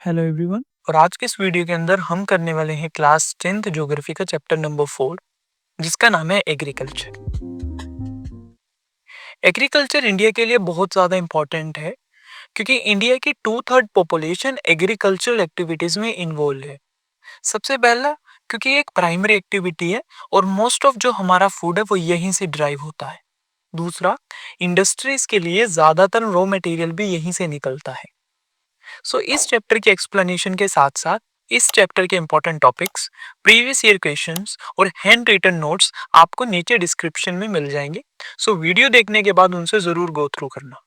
Hello everyone. और आज के इस वीडियो के अंदर हम करने वाले हैं क्लास 10th ज्योग्राफी का चैप्टर नंबर 4, जिसका नाम है एग्रीकल्चर। एग्रीकल्चर इंडिया के लिए बहुत ज़्यादा इम्पोर्टेंट है, क्योंकि इंडिया की 2/3 पॉपुलेशन एग्रीकल्चरल एक्टिविटीज़ में इन्वॉल्व है। सबसे पहला, क्योंकि ये एक प्राइमरी एक्टिविटी है और मोस्ट ऑफ जो हमारा फूड है वो यहीं से ड्राइव होता है। दूसरा, इंडस्ट्रीज के लिए ज़्यादातर रॉ मटेरियल भी यहीं से निकलता है। इस चैप्टर के एक्सप्लेनेशन के साथ साथ इस चैप्टर के important topics, previous year questions और हैंड रिटन नोट्स आपको नीचे डिस्क्रिप्शन में मिल जाएंगे। वीडियो देखने के बाद उनसे जरूर गो थ्रू करना।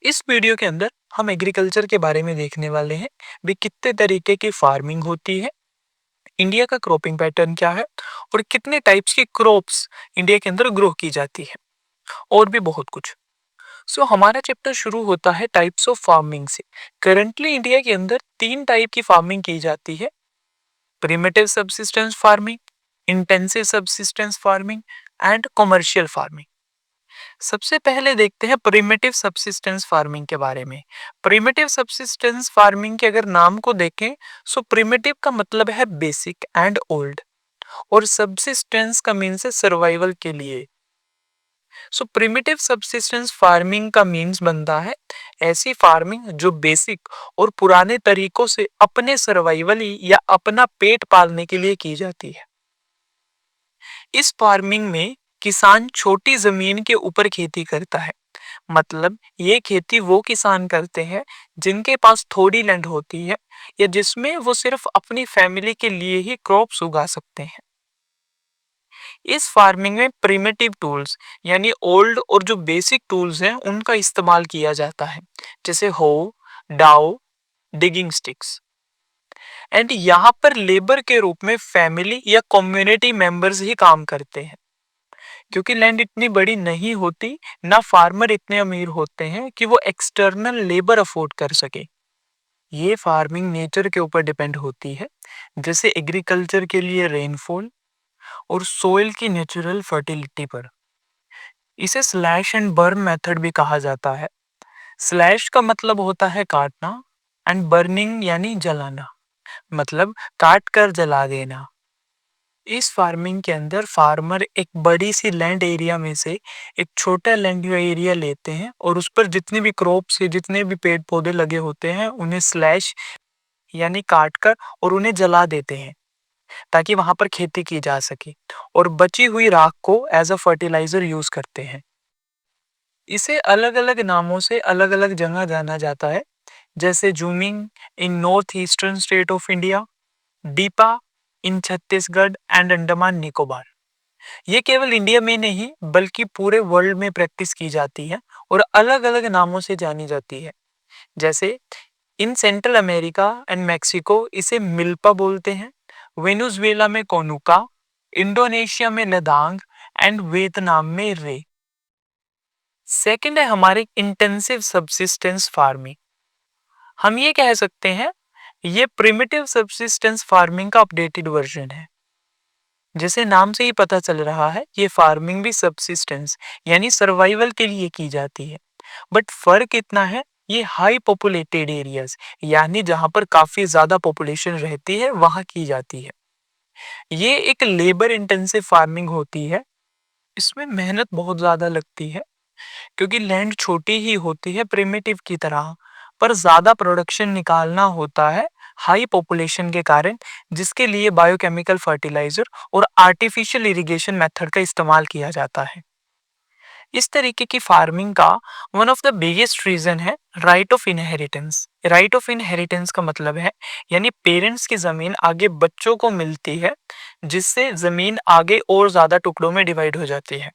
इस वीडियो के अंदर हम एग्रीकल्चर के बारे में देखने वाले हैं भी कितने तरीके की फार्मिंग होती है, इंडिया का क्रॉपिंग पैटर्न क्या है और कितने टाइप्स की क्रॉप्स इंडिया के अंदर ग्रो की जाती है, और भी बहुत कुछ। हमारा चैप्टर शुरू होता है टाइप्स ऑफ फार्मिंग से। करंटली इंडिया के अंदर 3 टाइप की फार्मिंग की जाती है: primitive subsistence farming, intensive subsistence farming and commercial farming. सबसे पहले देखते हैं प्रिमिटिव सबसिस्टेंस फार्मिंग के बारे में। प्रिमिटिव सबसिस्टेंस फार्मिंग के अगर नाम को देखें, प्रिमिटिव का मतलब है बेसिक एंड ओल्ड, और सबसिस्टेंस का मीन्स है सर्वाइवल के लिए। प्रिमिटिव सबसिस्टेंस फार्मिंग का मीन्स बनता है ऐसी फार्मिंग जो बेसिक और पुराने तरीकों से अपने सर्वाइवल या अपना पेट पालने के लिए की जाती है। इस फार्मिंग में किसान छोटी जमीन के ऊपर खेती करता है, मतलब ये खेती वो किसान करते हैं जिनके पास थोड़ी लैंड होती है या जिसमें वो सिर्फ अपनी फैमिली के लिए ही क्रॉप्स उगा सकते हैं। इस फार्मिंग में प्रिमिटिव टूल्स यानी ओल्ड और जो बेसिक टूल्स हैं उनका इस्तेमाल किया जाता है, जैसे हो, डाउ, डिगिंग स्टिक्स। एंड यहाँ पर लेबर के रूप में फैमिली या कम्युनिटी मेंबर्स ही काम करते हैं, क्योंकि लैंड इतनी बड़ी नहीं होती, ना फार्मर इतने अमीर होते हैं कि वो एक्सटर्नल लेबर अफोर्ड कर सके। ये फार्मिंग नेचर के ऊपर डिपेंड होती है, जैसे एग्रीकल्चर के लिए रेनफॉल और सोइल की नेचुरल फर्टिलिटी पर। इसे स्लैश एंड बर्न मेथड भी कहा जाता है। स्लैश का मतलब होता है काटना एंड बर्निंग यानी जलाना, मतलब काट कर जला देना। इस फार्मिंग के अंदर फार्मर एक बड़ी सी लैंड एरिया में से एक छोटा लैंड एरिया लेते हैं और उस पर जितने भी क्रॉप्स जितने भी पेड़ पौधे लगे होते हैं उन्हें स्लैश यानी काट कर और उन्हें जला देते हैं, ताकि वहां पर खेती की जा सके, और बची हुई राख को एज अ फर्टिलाइजर यूज करते हैं। इसे अलग अलग नामों से अलग अलग जगह जाना जाता है, जैसे jhuming in north eastern state of India, Dipa in Chhattisgarh and Andaman Nicobar. ये केवल इंडिया में नहीं बल्कि पूरे वर्ल्ड में प्रैक्टिस की जाती है और अलग अलग नामों से जानी जाती है। जैसे in central America and Mexico इसे मिल्पा बोलते हैं, वेनेजुएला में कोनुका, इंडोनेशिया में लदांग एंड वियतनाम में रे। सेकंड है हमारे इंटेंसिव सबसिस्टेंस फार्मिंग। हम ये कह सकते हैं ये प्रिमिटिव सबसिस्टेंस फार्मिंग का अपडेटेड वर्जन है। जैसे नाम से ही पता चल रहा है, ये फार्मिंग भी सबसिस्टेंस यानी सर्वाइवल के लिए की जाती है, बट फर्क इतना है ये हाई पॉपुलेटेड एरियाज यानी जहां पर काफी ज्यादा पॉपुलेशन रहती है वहां की जाती है। ये एक लेबर इंटेंसिव फार्मिंग होती है। इसमें मेहनत बहुत ज्यादा लगती है, क्योंकि लैंड छोटी ही होती है प्रिमिटिव की तरह, पर ज्यादा प्रोडक्शन निकालना होता है हाई पॉपुलेशन के कारण, जिसके लिए बायोकेमिकल फर्टिलाइजर और आर्टिफिशियल इरिगेशन मेथड का इस्तेमाल किया जाता है। इस तरीके की फार्मिंग का one of the biggest reason है right of inheritance. Right of inheritance का मतलब है यानी पेरेंट्स की जमीन आगे बच्चों को मिलती है, जिससे जमीन आगे और ज्यादा टुकड़ों में डिवाइड हो जाती है।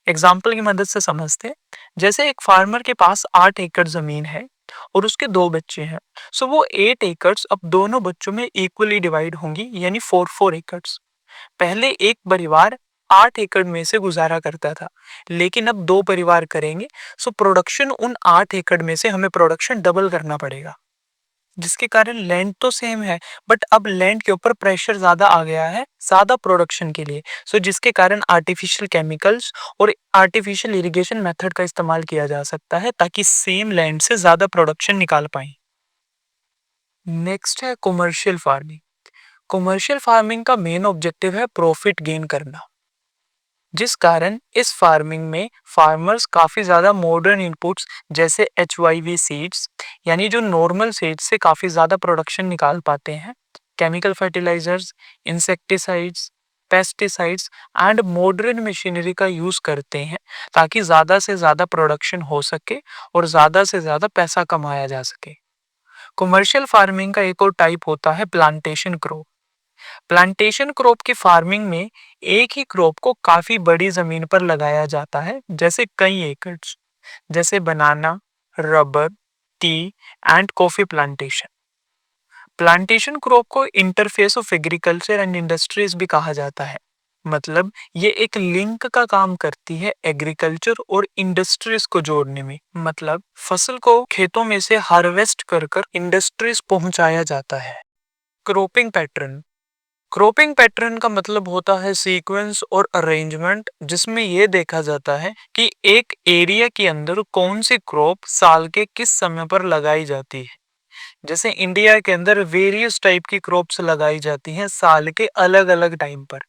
एग्जाम्पल की मदद से समझते हैं, जैसे एक फार्मर के पास 8 एकड़ जमीन है और उसके 2 बच्चे हैं, वो 8 एकड़ अब दोनों बच्चों में इक्वली डिवाइड होंगी यानी 4 4 एकड़। पहले एक परिवार 8 एकड़ में से गुजारा करता था, लेकिन अब 2 परिवार करेंगे, प्रोडक्शन उन 8 एकड़ में से हमें प्रोडक्शन डबल करना पड़ेगा, जिसके कारण लैंड तो सेम है बट अब लैंड के ऊपर प्रेशर ज्यादा आ गया है ज्यादा प्रोडक्शन के लिए। जिसके कारण आर्टिफिशियल केमिकल्स और आर्टिफिशियल इरिगेशन मेथड का इस्तेमाल किया जा सकता है, ताकि सेम लैंड से ज्यादा प्रोडक्शन निकाल पाए। नेक्स्ट है कॉमर्शियल फार्मिंग। कॉमर्शियल फार्मिंग का मेन ऑब्जेक्टिव है प्रॉफिट गेन करना, जिस कारण इस फार्मिंग में फार्मर्स काफ़ी ज़्यादा मॉडर्न इनपुट्स जैसे HYV सीड्स यानी जो नॉर्मल सीड्स से काफ़ी ज़्यादा प्रोडक्शन निकाल पाते हैं, chemical fertilisers, insecticides, pesticides and modern machinery का यूज़ करते हैं ताकि ज़्यादा से ज़्यादा प्रोडक्शन हो सके और ज़्यादा से ज़्यादा पैसा कमाया जा सके। कमर्शियल फार्मिंग का एक और टाइप होता है प्लांटेशन क्रॉप। प्लांटेशन क्रॉप की फार्मिंग में एक ही क्रॉप को काफी बड़ी जमीन पर लगाया जाता है, जैसे कई एकर्स, जैसे banana, rubber, tea and coffee plantation. Plantation crop को interface of agriculture and industries भी कहा जाता है। मतलब ये एक लिंक का काम करती है एग्रीकल्चर और इंडस्ट्रीज को जोड़ने में। मतलब फसल को खेतों में से हार्वेस्ट कर कर इंडस्ट्रीज पहुंचाया जाता है। Cropping pattern. क्रॉपिंग पैटर्न का मतलब होता है सीक्वेंस और अरेंजमेंट, जिसमें यह देखा जाता है कि एक एरिया के अंदर कौन सी क्रॉप साल के किस समय पर लगाई जाती है। जैसे इंडिया के अंदर वेरियस टाइप की क्रॉप्स लगाई जाती हैं साल के अलग अलग टाइम पर।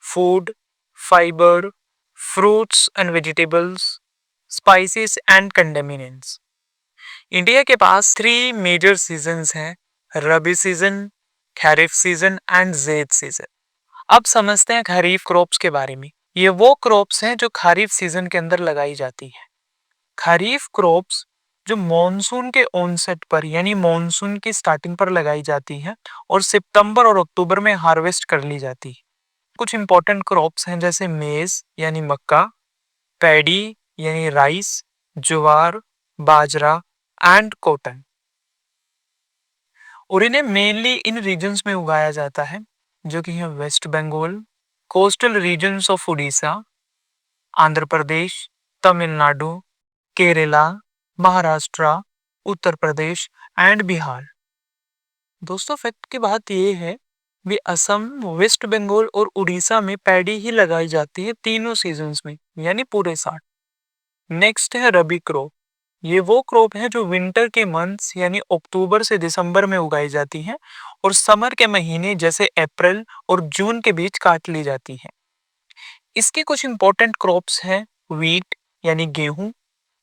Food, fibre, fruits and vegetables, spices and condiments. India के पास 3 मेजर सीजन्स हैं, rabi season, kharif season and zaid season. अब समझते हैं खरीफ क्रॉप्स के बारे में। ये वो क्रॉप्स हैं जो खरीफ सीजन के अंदर लगाई जाती है। खरीफ क्रॉप्स जो मॉनसून के ऑनसेट पर यानी मॉनसून की स्टार्टिंग पर लगाई जाती हैं और सितंबर और अक्टूबर में हार्वेस्ट कर ली जाती है। कुछ इंपॉर्टेंट क्रॉप्स हैं जैसे मेज यानी मक्का, पैडी यानी rice, jowar, bajra and cotton. और इन्हें मेनली इन रीजन्स में उगाया जाता है जो कि है west Bengal, coastal regions of Orissa, Andhra Pradesh, Tamil Nadu, Kerala, Maharashtra, Uttar Pradesh and Bihar. दोस्तों फैक्ट की बात यह है भी असम, वेस्ट बंगाल और उड़ीसा में पैडी ही लगाई जाती है तीनों सीजन्स में यानी पूरे साल। नेक्स्ट है रबी क्रॉप। ये वो क्रॉप है जो विंटर के मंथ्स यानी अक्टूबर से दिसंबर में उगाई जाती है और समर के महीने जैसे अप्रैल और जून के बीच काट ली जाती है। इसके कुछ इंपॉर्टेंट क्रॉप्स हैं व्हीट यानी गेहूं,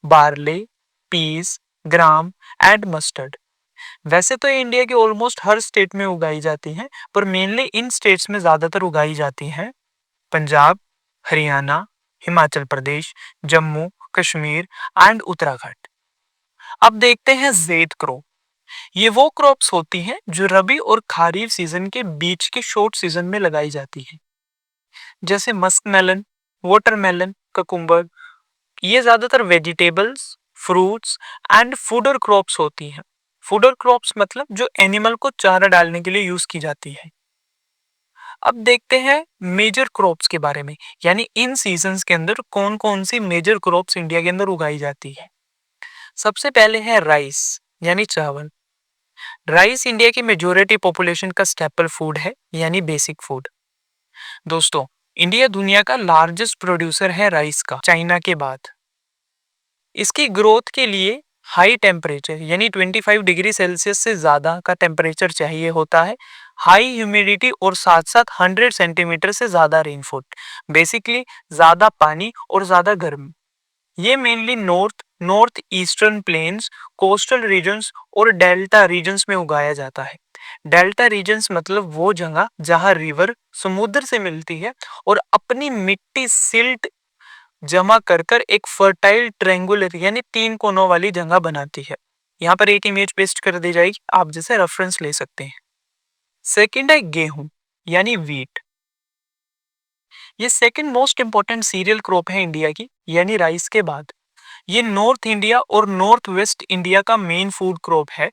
barley, peas, gram and mustard. वैसे तो ये इंडिया के ऑलमोस्ट हर स्टेट में उगाई जाती हैं, पर मेनली इन स्टेट्स में ज्यादातर उगाई जाती हैं पंजाब, हरियाणा, हिमाचल प्रदेश, जम्मू कश्मीर एंड उत्तराखंड। अब देखते हैं ज़ैद क्रॉप। ये वो क्रॉप्स होती हैं जो रबी और खरीफ सीजन के बीच के शॉर्ट सीजन में लगाई जाती है, जैसे मस्क मेलन, वाटरमेलन, ककुम्बर। ये ज्यादातर vegetables, fruits and fodder crops होती हैं। फूडर क्रॉप्स मतलब जो एनिमल को चारा डालने के लिए यूज की जाती है। अब देखते हैं मेजर क्रॉप्स के बारे में, यानी इन सीजन्स के अंदर कौन कौन सी मेजर क्रॉप्स इंडिया के अंदर उगाई जाती है। सबसे पहले है राइस यानी चावल। राइस इंडिया की मेजोरिटी पॉपुलेशन का स्टेपल फूड है यानी बेसिक फूड। दोस्तों इंडिया दुनिया का लार्जेस्ट प्रोड्यूसर है राइस का, चाइना के बाद। इसकी ग्रोथ के लिए हाई टेम्परेचर यानी 25 डिग्री सेल्सियस से ज़्यादा का टेम्परेचर चाहिए होता है, हाई ह्यूमिडिटी और साथ साथ 100 सेंटीमीटर से ज़्यादा रेनफॉल। बेसिकली ज़्यादा पानी और ज़्यादा गर्मी। ये mainly north eastern plains, coastal regions और डेल्टा रीजन्स में उगाया जाता है। डेल्टा रीजन्स मतलब वो जगह जहां रिवर समुद्र से मिलती है और अपनी मिट्टी सिल्ट जमा कर कर एक फर्टाइल ट्रायंगुलर यानी 3 कोनों वाली जगह बनाती है। यहाँ पर एक इमेज पेस्ट कर दी जाएगी, आप जैसे रेफरेंस ले सकते हैं। सेकंड है गेहूं यानी व्हीट। ये second most important cereal crop है इंडिया की यानी राइस के बाद। ये नॉर्थ इंडिया और नॉर्थ वेस्ट इंडिया का मेन फूड क्रॉप है।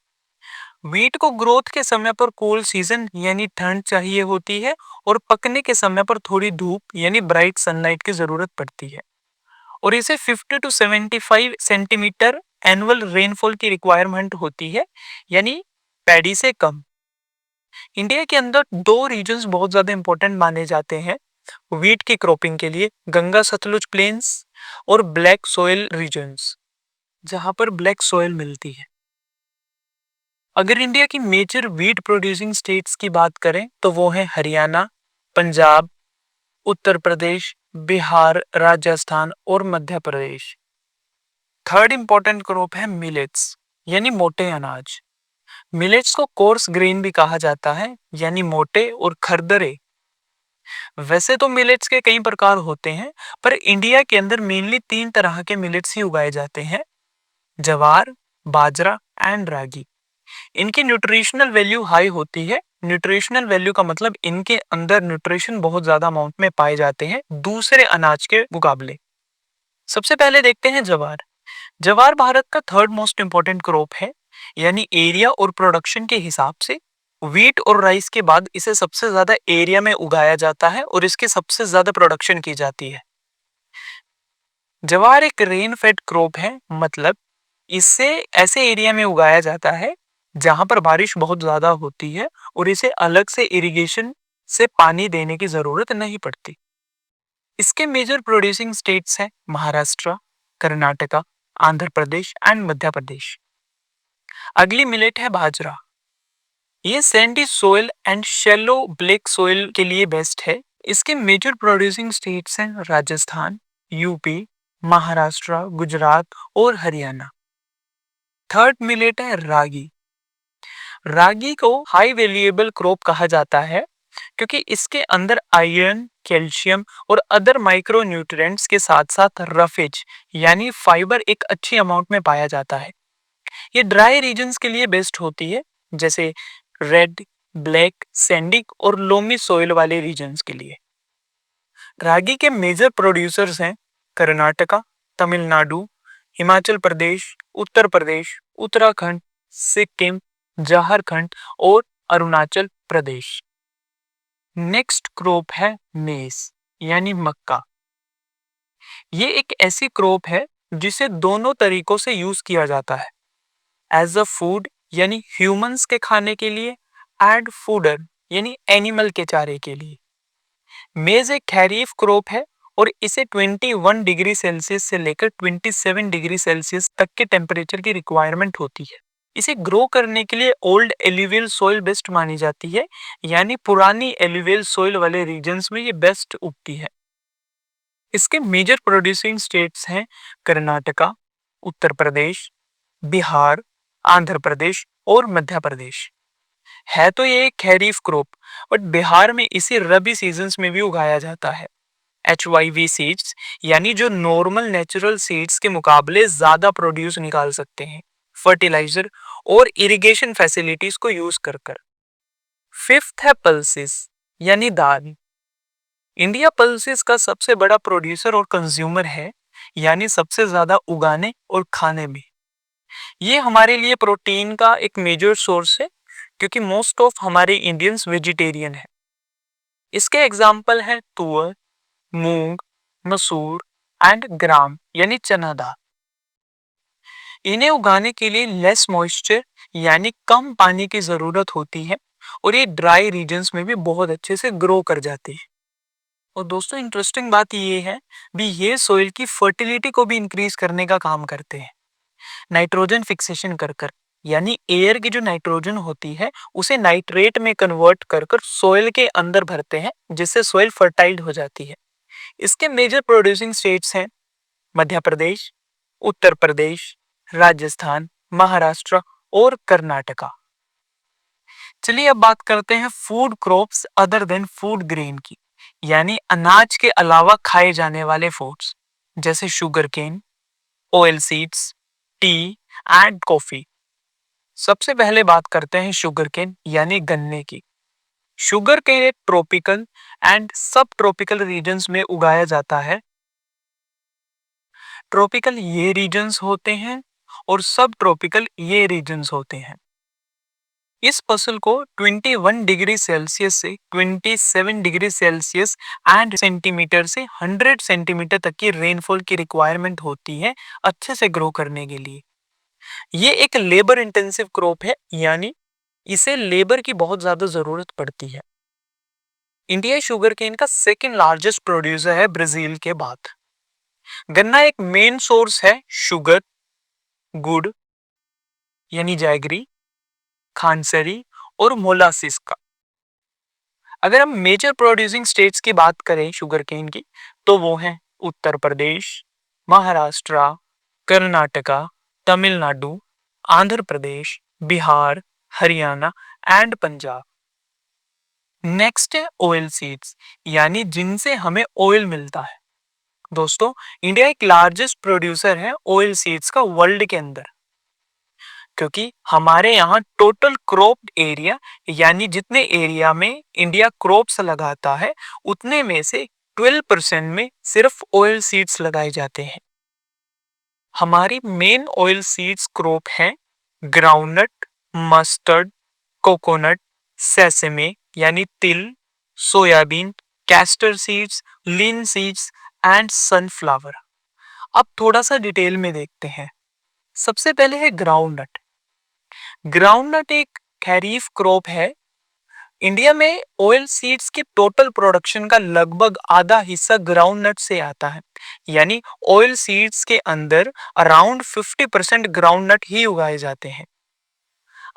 व्हीट को ग्रोथ के समय पर कूल सीजन यानी ठंड चाहिए होती है और पकने के समय पर थोड़ी धूप यानी ब्राइट सनलाइट की जरूरत पड़ती है और इसे 50 टू 75 सेंटीमीटर एनुअल रेनफॉल की रिक्वायरमेंट होती है यानी पैडी से कम। इंडिया के अंदर दो रीजन्स बहुत ज्यादा इंपॉर्टेंट माने जाते हैं व्हीट की क्रॉपिंग के लिए, गंगा सतलुज प्लेन्स और ब्लैक सॉइल रीजन्स, जहां पर ब्लैक सॉइल मिलती है। अगर इंडिया की मेजर व्हीट प्रोड्यूसिंग स्टेट्स की बात करें तो वो है हरियाणा, पंजाब, उत्तर प्रदेश, बिहार, राजस्थान और Madhya Pradesh. Third important crop है मिलेट्स यानी मोटे अनाज। मिलेट्स को कोर्स ग्रेन भी कहा जाता है यानी मोटे और खरदरे। वैसे तो मिलेट्स के कई प्रकार होते हैं, पर इंडिया के अंदर मेनली 3 तरह के मिलेट्स ही उगाए जाते हैं: जवार, बाजरा एंड रागी। इनकी न्यूट्रिशनल वैल्यू हाई होती है। न्यूट्रिशनल वैल्यू का मतलब इनके अंदर न्यूट्रिशन बहुत ज्यादा अमाउंट में पाए जाते हैं दूसरे अनाज के मुकाबले। सबसे पहले देखते हैं जवार। जवार भारत का थर्ड मोस्ट इंपॉर्टेंट क्रॉप है, यानी एरिया और प्रोडक्शन के हिसाब से व्हीट और राइस के बाद इसे सबसे ज्यादा एरिया में उगाया जाता है और इसकी सबसे ज्यादा प्रोडक्शन की जाती है। जवार एक रेन फेड क्रॉप है, मतलब इसे ऐसे एरिया में उगाया जाता है जहां पर बारिश बहुत ज्यादा होती है और इसे अलग से इरिगेशन से पानी देने की जरूरत नहीं पड़ती। इसके मेजर प्रोड्यूसिंग स्टेट्स हैं महाराष्ट्र, कर्नाटका, आंध्र प्रदेश एंड मध्य प्रदेश। अगली मिलेट है बाजरा। ये Sandy soil and shallow black soil के लिए बेस्ट है। इसके मेजर प्रोड्यूसिंग स्टेट्स हैं राजस्थान, यूपी, महाराष्ट्र, गुजरात और हरियाणा। थर्ड मिलेट है रागी। रागी को हाई वैल्यूएबल क्रॉप कहा जाता है क्योंकि इसके अंदर आयरन, कैल्शियम और अदर माइक्रो न्यूट्रिएंट्स के साथ साथ रफेज यानी फाइबर एक अच्छी अमाउंट में पाया जाता है। ये ड्राई रीजन्स के लिए बेस्ट होती है, जैसे रेड, ब्लैक, सैंडिक और लोमी सोइल वाले रीजन्स के लिए। रागी के मेजर प्रोड्यूसर्स हैं कर्नाटका, तमिलनाडु, हिमाचल प्रदेश, उत्तर प्रदेश, उत्तराखंड, सिक्किम, झारखंड और अरुणाचल प्रदेश। नेक्स्ट क्रॉप है मेस यानी मक्का। ये एक ऐसी क्रॉप है जिसे दोनों तरीकों से यूज किया जाता है: एज अ फूड यानी ह्यूमंस के खाने के लिए, एंड फूडर यानी एनिमल के चारे के लिए। मेज एक खैरीफ क्रॉप है और इसे 21 डिग्री सेल्सियस से लेकर 27 डिग्री सेल्सियस तक के टेम्परेचर की रिक्वायरमेंट होती है। इसे ग्रो करने के लिए ओल्ड एल्यूवियल सॉइल बेस्ट मानी जाती है, यानी पुरानी एल्यूवियल सॉइल वाले रीजन्स में ये बेस्ट उगती है। इसके मेजर प्रोड्यूसिंग स्टेट्स हैं कर्नाटका, उत्तर प्रदेश, बिहार, आंध्र प्रदेश और मध्य प्रदेश। है तो ये एक खैरीफ क्रॉप, बट बिहार में इसे रबी सीजन्स में भी उगाया जाता है। HYV सीड्स यानी जो नॉर्मल नेचुरल सीड्स के मुकाबले ज्यादा प्रोड्यूस निकाल सकते हैं फर्टिलाइजर और इरिगेशन फैसिलिटीज को यूज कर कर। फिफ्थ है पल्सेस यानी दाल। इंडिया पल्सेस का सबसे बड़ा प्रोड्यूसर और कंज्यूमर है, यानी सबसे ज्यादा उगाने और खाने में। ये हमारे लिए प्रोटीन का एक मेजर सोर्स है क्योंकि मोस्ट ऑफ हमारे इंडियंस वेजिटेरियन है। इसके एग्जाम्पल हैं तुअर, मूंग, मसूर एंड ग्राम यानी चना दाल। इन्हें उगाने के लिए लेस मॉइस्चर यानी कम पानी की जरूरत होती है और ये ड्राई रीजन्स में भी बहुत अच्छे से ग्रो कर जाते हैं। और दोस्तों इंटरेस्टिंग बात ये है भी ये सोइल की फर्टिलिटी को भी इंक्रीज करने का काम करते हैं नाइट्रोजन फिक्सेशन कर कर, यानी एयर की जो नाइट्रोजन होती है उसे नाइट्रेट में कन्वर्ट कर कर सोइल के अंदर भरते हैं जिससे सोइल फर्टाइल हो जाती है। इसके मेजर प्रोड्यूसिंग स्टेट्स हैं मध्य प्रदेश, उत्तर प्रदेश, राजस्थान, महाराष्ट्र और कर्नाटका। चलिए अब बात करते हैं food crops other than food grain की, यानी अनाज के अलावा खाए जाने वाले फूड्स जैसे sugar cane, oil seeds, tea and coffee. सबसे पहले बात करते हैं शुगर केन यानी गन्ने की। शुगर केन ट्रॉपिकल एंड सब ट्रॉपिकल रीजन्स में उगाया जाता है। ट्रॉपिकल ये रीजन्स होते हैं और सब ट्रॉपिकल ये रीजन्स होते हैं। इस फसल को 21 डिग्री सेल्सियस से 27 डिग्री सेल्सियस एंड सेंटीमीटर से 100 सेंटीमीटर तक की रेनफॉल की रिक्वायरमेंट होती है अच्छे से ग्रो करने के लिए। ये एक लेबर इंटेंसिव क्रॉप है, यानी इसे लेबर की बहुत ज्यादा जरूरत पड़ती है। इंडिया शुगर केन का सेकेंड लार्जेस्ट प्रोड्यूसर है ब्राजील के बाद। गन्ना एक मेन सोर्स है शुगर, गुड़ यानी जैगरी, खानसरी और मोलासिस का। अगर हम मेजर प्रोड्यूसिंग स्टेट्स की बात करें शुगर केन की, तो वो हैं उत्तर प्रदेश, महाराष्ट्र, कर्नाटका, तमिलनाडु, आंध्र प्रदेश, बिहार, हरियाणा एंड पंजाब। नेक्स्ट है ऑयल सीड्स, यानी जिनसे हमें ऑयल मिलता है। दोस्तों, इंडिया एक लार्जेस्ट प्रोड्यूसर है ऑयल सीड्स का वर्ल्ड के अंदर, क्योंकि हमारे यहाँ टोटल क्रॉप एरिया, यानी जितने एरिया में इंडिया क्रॉप्स लगाता है उतने में से 12% में सिर्फ ऑयल सीड्स लगाए जाते हैं। हमारी मेन ऑयल सीड्स क्रॉप है ग्राउंडनट, मस्टर्ड, कोकोनट, सेसमे यानी तिल, soybean, castor seeds, lin seeds and sunflower. अब थोड़ा सा डिटेल में देखते हैं। सबसे पहले है ग्राउंडनट। ग्राउंडनट एक खरीफ क्रॉप है। इंडिया में ऑयल सीड्स की टोटल प्रोडक्शन का लगभग आधा हिस्सा ग्राउंडनट से आता है, यानी ऑयल सीड्स के अंदर अराउंड 50% ग्राउंडनट ही उगाए जाते हैं।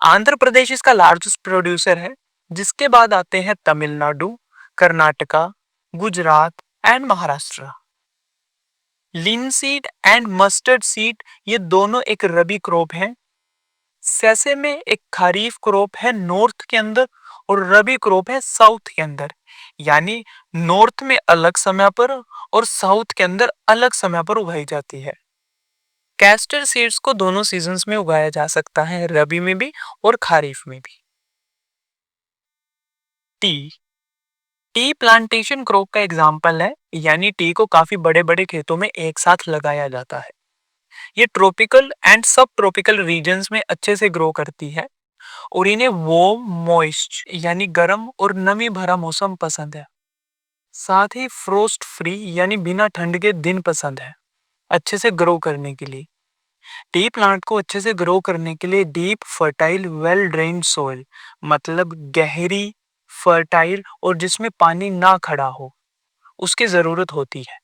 आंध्र प्रदेश इसका लार्जेस्ट प्रोड्यूसर है, जिसके बाद आते हैं Tamil Nadu, Karnataka, Gujarat and Maharashtra. Linseed and mustard seed ये दोनों एक रबी क्रॉप है। सेसेमे एक खरीफ क्रॉप है नॉर्थ के अंदर और रबी क्रॉप है साउथ के अंदर, यानी नॉर्थ में अलग समय पर और साउथ के अंदर अलग समय पर उगाई जाती है। कैस्टर सीड्स को दोनों सीजन्स में उगाया जा सकता है, रबी में भी और खरीफ में भी। टी टी प्लांटेशन क्रॉप का एग्जाम्पल है, यानी टी को काफी बड़े बड़े खेतों में एक साथ लगाया जाता है। ये ट्रॉपिकल एंड सब ट्रॉपिकल रीजन्स में अच्छे से ग्रो करती है और इन्हें वार्म, मॉइस्ट यानी गर्म और नमी भरा मौसम पसंद है। साथ ही फ्रोस्ट फ्री यानी बिना ठंड के दिन पसंद है अच्छे से ग्रो करने के लिए। टी प्लांट को अच्छे से ग्रो करने के लिए deep fertile well drained soil, मतलब गहरी, फर्टाइल और जिसमें पानी ना खड़ा हो, उसकी जरूरत होती है।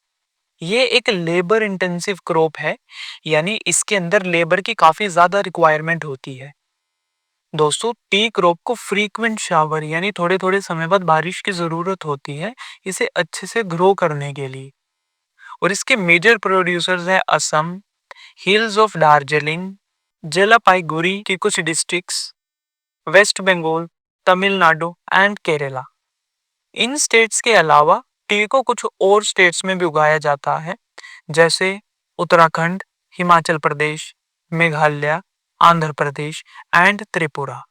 ये एक लेबर इंटेंसिव क्रॉप है, यानी इसके अंदर लेबर की काफी ज्यादा रिक्वायरमेंट होती है। दोस्तों, टी क्रॉप को फ्रीक्वेंट शावर यानी थोड़े थोड़े समय बाद बारिश की जरूरत होती है इसे अच्छे से ग्रो करने के लिए। और इसके मेजर प्रोड्यूसर्स हैं असम, हिल्स ऑफ दार्जिलिंग, जलपाईगुड़ी की कुछ districts, west Bengal, Tamil Nadu and Kerala. इन स्टेट्स के अलावा टी को कुछ और स्टेट्स में भी उगाया जाता है, जैसे Uttarakhand, Himachal Pradesh, Meghalaya, Andhra Pradesh and Tripura.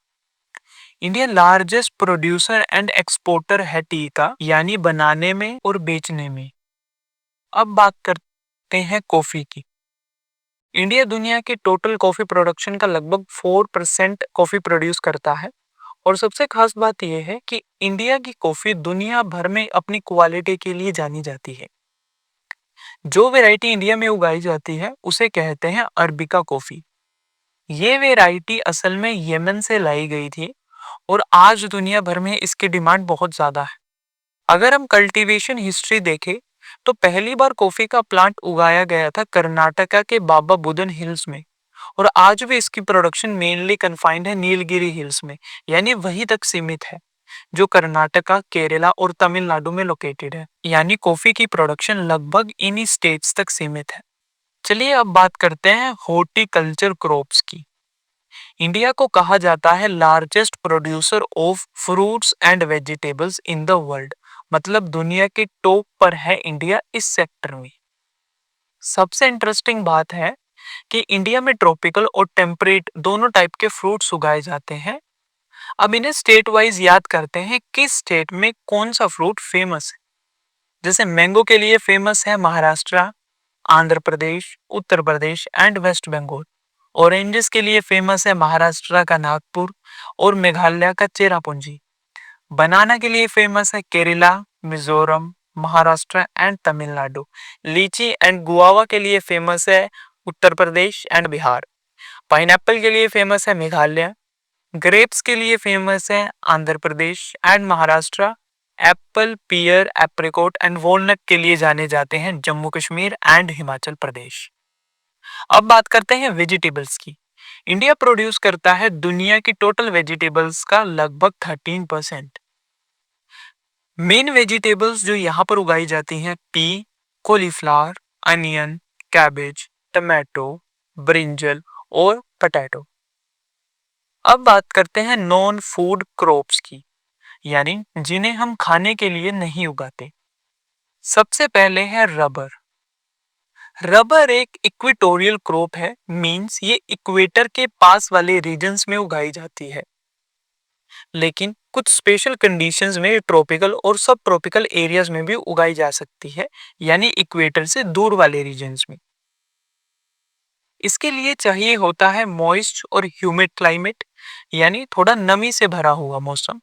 India largest producer and exporter है टी का, यानी बनाने में और बेचने में। अब बात करते हैं कॉफी की। इंडिया दुनिया के टोटल कॉफी प्रोडक्शन का लगभग 4% कॉफी प्रोड्यूस करता है और सबसे खास बात यह है कि इंडिया की कॉफी दुनिया भर में अपनी क्वालिटी के लिए जानी जाती है। जो वैरायटी इंडिया में उगाई जाती है उसे कहते हैं अरबिका कॉफी। ये वैरायटी असल में यमन से लाई गई थी और आज दुनिया भर में इसकी डिमांड बहुत ज्यादा है। अगर हम कल्टीवेशन हिस्ट्री देखें तो पहली बार कॉफी का प्लांट उगाया गया था कर्नाटका के बाबा बुदन हिल्स में और आज भी इसकी प्रोडक्शन मेनली कन्फाइंड है नीलगिरी हिल्स में, यानी वहीं तक सीमित है जो कर्नाटका, केरला और तमिलनाडु में लोकेटेड है। यानी कॉफी की प्रोडक्शन लगभग इन्हीं स्टेट्स तक सीमित है। चलिए अब बात करते हैं हॉर्टिकल्चर क्रॉप्स की। इंडिया को कहा जाता है largest producer of fruits and vegetables in the world, मतलब दुनिया के टॉप पर है इंडिया इस सेक्टर में। सबसे इंटरेस्टिंग बात है कि इंडिया में ट्रॉपिकल और टेम्परेट दोनों टाइप के फ्रूट्स उगाए जाते हैं। अब इन्हें स्टेट वाइज याद करते हैं किस स्टेट में कौन सा फ्रूट फेमस है। जैसे मैंगो के लिए फेमस है महाराष्ट्र, आंध्र प्रदेश, उत्तर Pradesh and waste Bengal. Oranges के लिए फेमस है महाराष्ट्र का नागपुर और मेघालय का चेरापूंजी। बनाना के लिए फेमस है केरला, मिजोरम, महाराष्ट्र एंड तमिलनाडु। लीची एंड गुआवा के लिए फेमस है उत्तर प्रदेश एंड बिहार। पाइनएप्पल के लिए फेमस है मेघालय। ग्रेप्स के लिए फेमस है Andhra Pradesh and Maharashtra. Apple, pear, apricot and walnut के लिए जाने जाते हैं जम्मू कश्मीर एंड हिमाचल प्रदेश। अब बात करते हैं वेजिटेबल्स की। इंडिया प्रोड्यूस करता है दुनिया की टोटल वेजिटेबल्स का लगभग 13%। मेन वेजिटेबल्स जो यहाँ पर उगाई जाती हैं P, cauliflower, onion, cabbage, tomato, brinjal और पोटैटो। अब बात करते हैं नॉन फूड क्रॉप्स की, यानी जिन्हें हम खाने के लिए नहीं उगाते। सबसे पहले है रबर। रबर एक इक्वेटोरियल क्रॉप है, मींस ये इक्वेटर के पास वाले रीजन्स में उगाई जाती है, लेकिन कुछ स्पेशल कंडीशंस में ट्रॉपिकल और सब ट्रॉपिकल एरियाज में भी उगाई जा सकती है, यानी इक्वेटर से दूर वाले रीजन्स में। इसके लिए चाहिए होता है मॉइस्ट और ह्यूमिड क्लाइमेट, यानी थोड़ा नमी से भरा हुआ मौसम,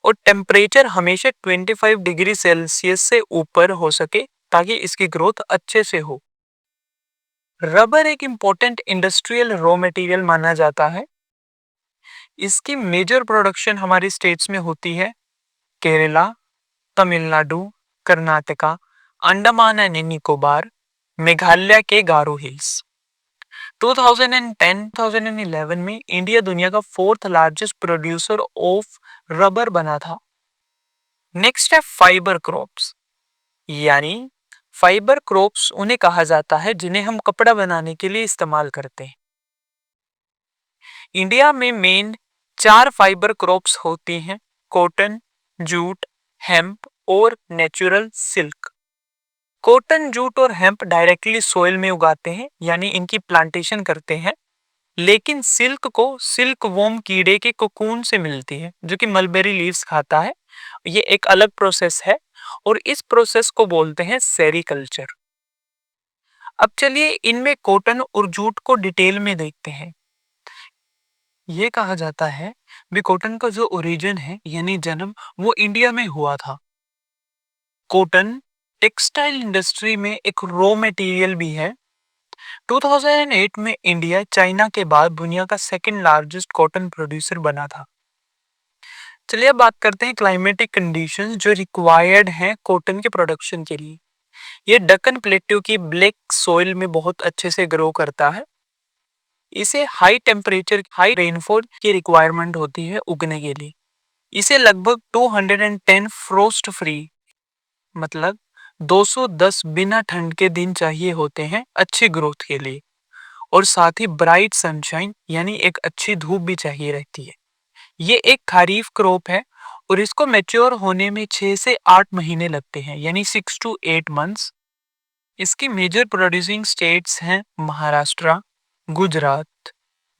और टेम्परेचर हमेशा 25 डिग्री सेल्सियस से ऊपर हो सके ताकि इसकी ग्रोथ अच्छे से हो। रबर एक इम्पोर्टेंट इंडस्ट्रियल रॉ मटेरियल माना जाता है। इसकी मेजर प्रोडक्शन हमारी स्टेट्स में होती है केरला, तमिलनाडु, कर्नाटका, अंडमान एंड निकोबार, मेघालय के गारो हिल्स। 2010-2011 में इंडिया दुनिया का fourth largest producer of rubber बना था। नेक्स्ट है फाइबर क्रॉप्स, यानी फाइबर क्रॉप्स उन्हें कहा जाता है जिन्हें हम कपड़ा बनाने के लिए इस्तेमाल करते हैं। इंडिया में मेन 4 फाइबर क्रॉप्स होती हैं: कॉटन, जूट, हेम्प और नेचुरल सिल्क। कॉटन, जूट और हेम्प डायरेक्टली सोइल में उगाते हैं, यानी इनकी प्लांटेशन करते हैं, लेकिन सिल्क को सिल्क वॉर्म कीड़े के कोकून से मिलती है जो कि मलबेरी लीव्स खाता है। ये एक अलग प्रोसेस है और इस प्रोसेस को बोलते हैं सेरीकल्चर। अब चलिए इनमें कॉटन और जूट को डिटेल में देखते हैं। ये कहा जाता है भी कॉटन का जो ओरिजिन है यानी जन्म वो इंडिया में हुआ था। कॉटन टेक्सटाइल इंडस्ट्री में एक रॉ मटेरियल भी है। 2008 में इंडिया चाइना के बाद दुनिया का सेकंड लार्जेस्ट कॉटन प्रोड्यूसर बना था। चलिए अब बात करते हैं क्लाइमेटिक कंडीशंस जो रिक्वायर्ड हैं कॉटन के प्रोडक्शन के लिए। ये दक्कन प्लेट्यू की ब्लैक सॉइल में बहुत अच्छे से ग्रो करता है। इसे हाई टेम्परेचर, हाई रेनफॉल की रिक्वायरमेंट होती है उगने के लिए। इसे लगभग 210 फ्रोस्ट फ्री, मतलब 210 बिना ठंड के दिन चाहिए होते हैं अच्छी ग्रोथ के लिए, और साथ ही ब्राइट सनशाइन यानी एक अच्छी धूप भी चाहिए रहती है। ये एक खरीफ क्रॉप है और इसको मैच्योर होने में 6 से 8 महीने लगते हैं, यानी 6 to 8 मंथ्स। इसकी मेजर प्रोड्यूसिंग स्टेट्स हैं Maharashtra, Gujarat,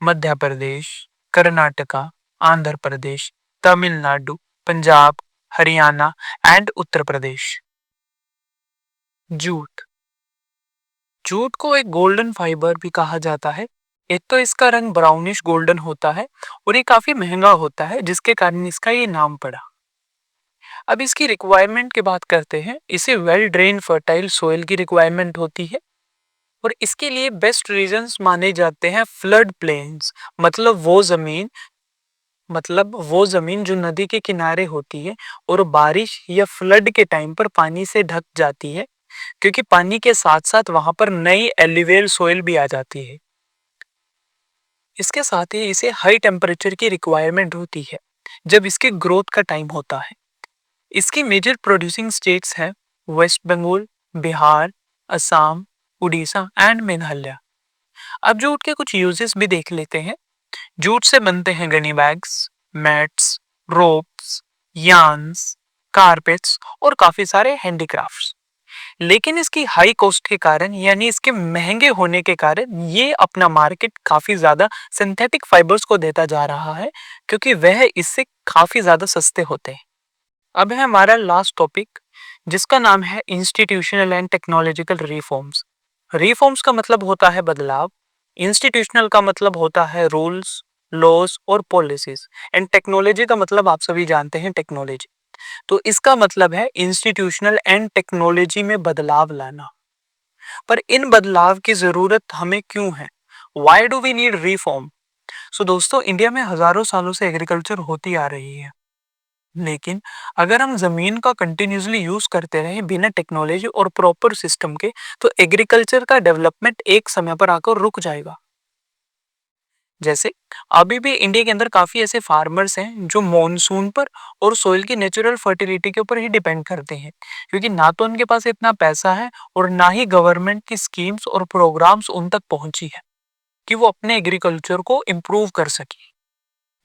Madhya Pradesh, Karnataka, Andhra Pradesh, Tamil Nadu, Punjab, Haryana and Uttar Pradesh. Jute, jute को एक गोल्डन फाइबर भी कहा जाता है। एक तो इसका रंग ब्राउनिश गोल्डन होता है और ये काफी महंगा होता है जिसके कारण इसका ये नाम पड़ा। अब इसकी रिक्वायरमेंट की बात करते हैं। इसे वेल ड्रेन फर्टाइल सोइल की रिक्वायरमेंट होती है और इसके लिए बेस्ट रीजंस माने जाते हैं फ्लड प्लेन्स, मतलब वो जमीन जो नदी के किनारे होती है और बारिश या फ्लड के टाइम पर पानी से ढक जाती है, क्योंकि पानी के साथ साथ वहां पर नई एलिवेल सोइल भी आ जाती है। इसके साथ ही इसे हाई टेम्परेचर की रिक्वायरमेंट होती है जब इसके ग्रोथ का टाइम होता है। इसकी मेजर प्रोड्यूसिंग स्टेट्स हैं वेस्ट बंगाल, बिहार, असम, उड़ीसा एंड मेघालय। अब जूट के कुछ यूजेस भी देख लेते हैं। जूट से बनते हैं Ghani bags, mats, ropes, yarns, carpets और काफी सारे हैंडीक्राफ्ट्स। लेकिन इसकी हाई कॉस्ट के कारण, यानी इसके महंगे होने के कारण, ये अपना मार्केट काफी ज्यादा सिंथेटिक फाइबर्स को देता जा रहा है क्योंकि वह इससे काफी ज्यादा सस्ते होते हैं। अब है हमारा लास्ट टॉपिक जिसका नाम है institutional and technological reforms. Reforms का मतलब होता है बदलाव, इंस्टीट्यूशनल का मतलब होता है रूल्स, लॉज और पॉलिसीज, एंड टेक्नोलॉजी का मतलब आप सभी जानते हैं टेक्नोलॉजी। तो इसका मतलब है इंस्टीट्यूशनल एंड टेक्नोलॉजी में बदलाव लाना। पर इन बदलाव की जरूरत हमें क्यों है? Why do we need reform? So दोस्तों, इंडिया में हजारों सालों से एग्रीकल्चर होती आ रही है, लेकिन अगर हम जमीन का कंटिन्यूसली यूज करते रहे बिना टेक्नोलॉजी और प्रॉपर सिस्टम के, तो एग्रीकल्चर का डेवलपमेंट एक समय पर आकर रुक जाएगा। जैसे अभी भी इंडिया के अंदर काफ़ी ऐसे फार्मर्स हैं जो मॉनसून पर और सोइल की नेचुरल फर्टिलिटी के ऊपर ही डिपेंड करते हैं, क्योंकि ना तो उनके पास इतना पैसा है और ना ही गवर्नमेंट की स्कीम्स और प्रोग्राम्स उन तक पहुंची है कि वो अपने एग्रीकल्चर को इम्प्रूव कर सके।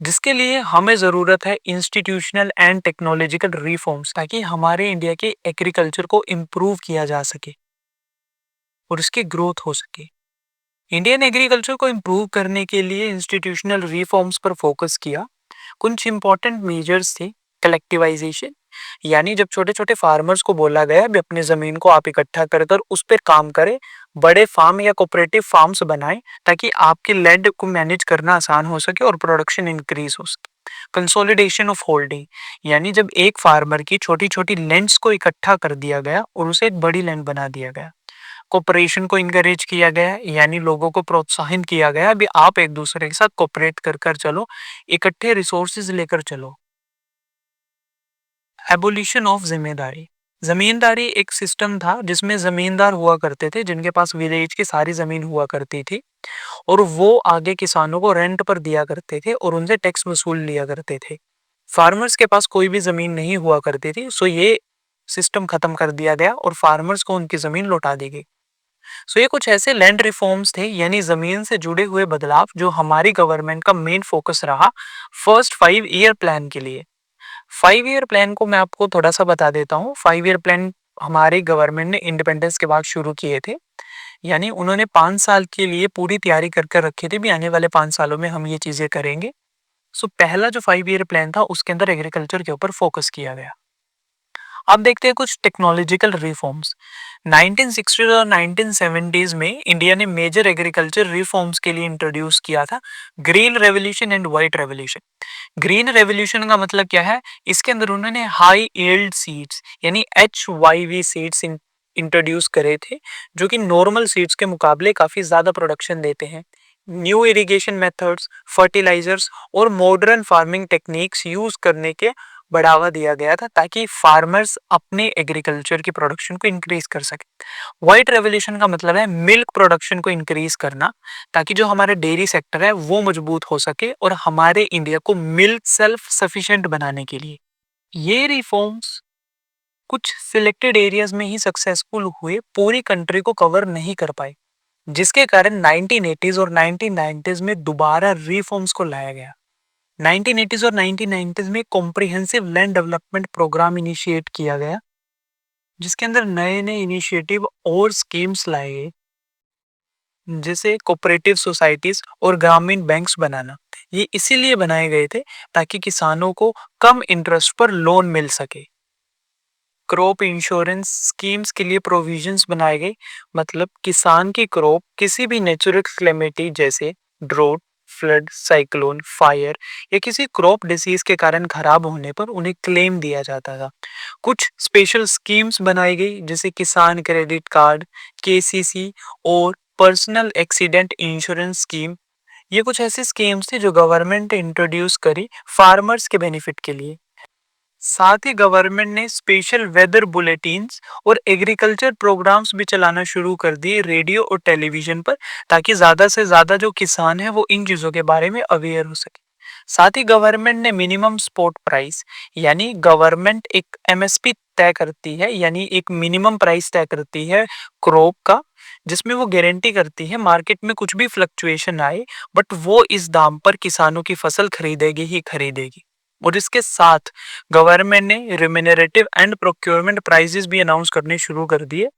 जिसके लिए हमें ज़रूरत है इंस्टीट्यूशनल एंड टेक्नोलॉजिकल रिफॉर्म्स, ताकि हमारे इंडिया के एग्रीकल्चर को इम्प्रूव किया जा सके और इसकी ग्रोथ हो सके। इंडियन एग्रीकल्चर को इम्प्रूव करने के लिए इंस्टीट्यूशनल रिफॉर्म्स पर फोकस किया। कुछ इंपॉर्टेंट मेजर्स थे। कलेक्टिवाइजेशन, यानी जब छोटे छोटे फार्मर्स को बोला गया भी अपनी जमीन को आप इकट्ठा कर कर उस पर काम करें, बड़े फार्म या कोऑपरेटिव फार्म्स बनाएं ताकि आपके लैंड को मैनेज करना आसान हो सके और प्रोडक्शन इंक्रीज हो सके। कंसोलिडेशन ऑफ होल्डिंग, यानी जब एक फार्मर की छोटी छोटी लैंड्स को इकट्ठा कर दिया गया और उसे एक बड़ी लैंड बना दिया गया। कोऑपरेशन को इनकरेज किया गया, यानी लोगों को प्रोत्साहित किया गया भी आप एक दूसरे के साथ कोऑपरेट कर कर चलो, इकट्ठे रिसोर्सेज लेकर चलो। एबोलिशन ऑफ जिम्मेदारी, जमींदारी एक सिस्टम था जिसमें जमींदार हुआ करते थे जिनके पास विलेज की सारी जमीन हुआ करती थी और वो आगे किसानों को रेंट पर दिया करते थे और उनसे टैक्स वसूल लिया करते थे। फार्मर्स के पास कोई भी जमीन नहीं हुआ करती थी, सो ये सिस्टम खत्म कर दिया गया और फार्मर्स को उनकी जमीन लौटा दी गई। सो ये कुछ ऐसे लैंड रिफॉर्म्स थे, यानी जमीन से जुड़े हुए बदलाव जो हमारी गवर्नमेंट का मेन फोकस रहा फर्स्ट 5 ईयर प्लान के लिए। 5 ईयर प्लान को मैं आपको थोड़ा सा बता देता हूँ। 5 ईयर प्लान हमारी गवर्नमेंट ने इंडिपेंडेंस के बाद शुरू किए थे, यानी उन्होंने 5 साल के लिए पूरी तैयारी कर कर रखी थी भी आने वाले 5 सालों में हम ये चीजें करेंगे। सो पहला जो 5 ईयर प्लान था उसके अंदर एग्रीकल्चर के ऊपर फोकस किया गया। अब देखते हैं कुछ टेक्नोलॉजिकल रिफॉर्म्स। 1960 और 1970s में इंडिया ने मेजर एग्रीकल्चर रिफॉर्म्स के लिए इंट्रोड्यूस किया था green revolution and white revolution. Green revolution का मतलब क्या है? इसके अंदर उन्होंने हाई यील्ड सीड्स यानी HYV सीड्स इंट्रोड्यूस करे थे, जो कि नॉर्मल सीड्स के मुकाबले काफी ज्यादा प्रोडक्शन देते हैं। न्यू इरिगेशन मेथड्स, फर्टिलाइजर्स और मॉडर्न फार्मिंग टेक्निक्स यूज करने के बढ़ावा दिया गया था ताकि फार्मर्स अपने एग्रीकल्चर की प्रोडक्शन को इंक्रीज कर सके। व्हाइट रेवोल्यूशन का मतलब है मिल्क प्रोडक्शन को इंक्रीज करना, ताकि जो हमारे डेयरी सेक्टर है वो मजबूत हो सके और हमारे इंडिया को मिल्क सेल्फ सफिशिएंट बनाने के लिए। ये रिफॉर्म्स कुछ सिलेक्टेड एरियाज में ही सक्सेसफुल हुए, पूरी कंट्री को कवर नहीं कर पाए, जिसके कारण 1980s और 1990s में दोबारा रिफॉर्म्स को लाया गया। 1980s और 1990s में comprehensive land development programme initiate किया गया, जिसके अंदर नए नए इनिशिएटिव और स्कीम्स लाए गए, जैसे कोऑपरेटिव सोसाइटीज और ग्रामीण बैंक्स बनाना। ये इसीलिए बनाए गए थे ताकि किसानों को कम इंटरेस्ट पर लोन मिल सके। क्रॉप इंश्योरेंस स्कीम्स के लिए प्रोविजंस बनाए गए, मतलब किसान की क्रॉप किसी भी नेचुरल क्लेमिटी जैसे ड्रोट, फ्लड, साइक्लोन, फायर या किसी क्रॉप डिसीज के कारण खराब होने पर उन्हें क्लेम दिया जाता था। कुछ स्पेशल स्कीम्स बनाई गई जैसे किसान क्रेडिट कार्ड, KCC और पर्सनल एक्सीडेंट इंश्योरेंस स्कीम। ये कुछ ऐसी स्कीम्स थी जो गवर्नमेंट ने इंट्रोड्यूस करी फार्मर्स के बेनिफिट के लिए। साथ ही गवर्नमेंट ने स्पेशल वेदर बुलेटिन्स और एग्रीकल्चर प्रोग्राम्स भी चलाना शुरू कर दिए रेडियो और टेलीविजन पर, ताकि ज्यादा से ज्यादा जो किसान है वो इन चीजों के बारे में अवेयर हो सके। साथ ही गवर्नमेंट ने मिनिमम सपोर्ट प्राइस, यानी गवर्नमेंट एक MSP तय करती है, यानी एक मिनिमम प्राइस तय करती है क्रॉप का, जिसमें वो गारंटी करती है मार्केट में कुछ भी फ्लक्चुएशन आए बट वो इस दाम पर किसानों की फसल खरीदेगी ही खरीदेगी। और इसके साथ गवर्नमेंट ने रिम्यूनरेटिव एंड प्रोक्योरमेंट प्राइजेस भी अनाउंस करने शुरू कर दिए।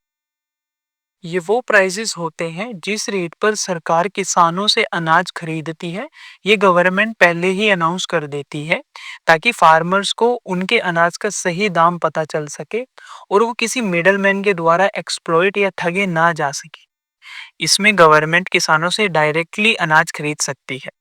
ये वो प्राइजेस होते हैं जिस रेट पर सरकार किसानों से अनाज खरीदती है, ये गवर्नमेंट पहले ही अनाउंस कर देती है ताकि फार्मर्स को उनके अनाज का सही दाम पता चल सके और वो किसी मिडलमैन के द्वारा एक्सप्लॉइट या ठगे ना जा सके। इसमें गवर्नमेंट किसानों से डायरेक्टली अनाज खरीद सकती है।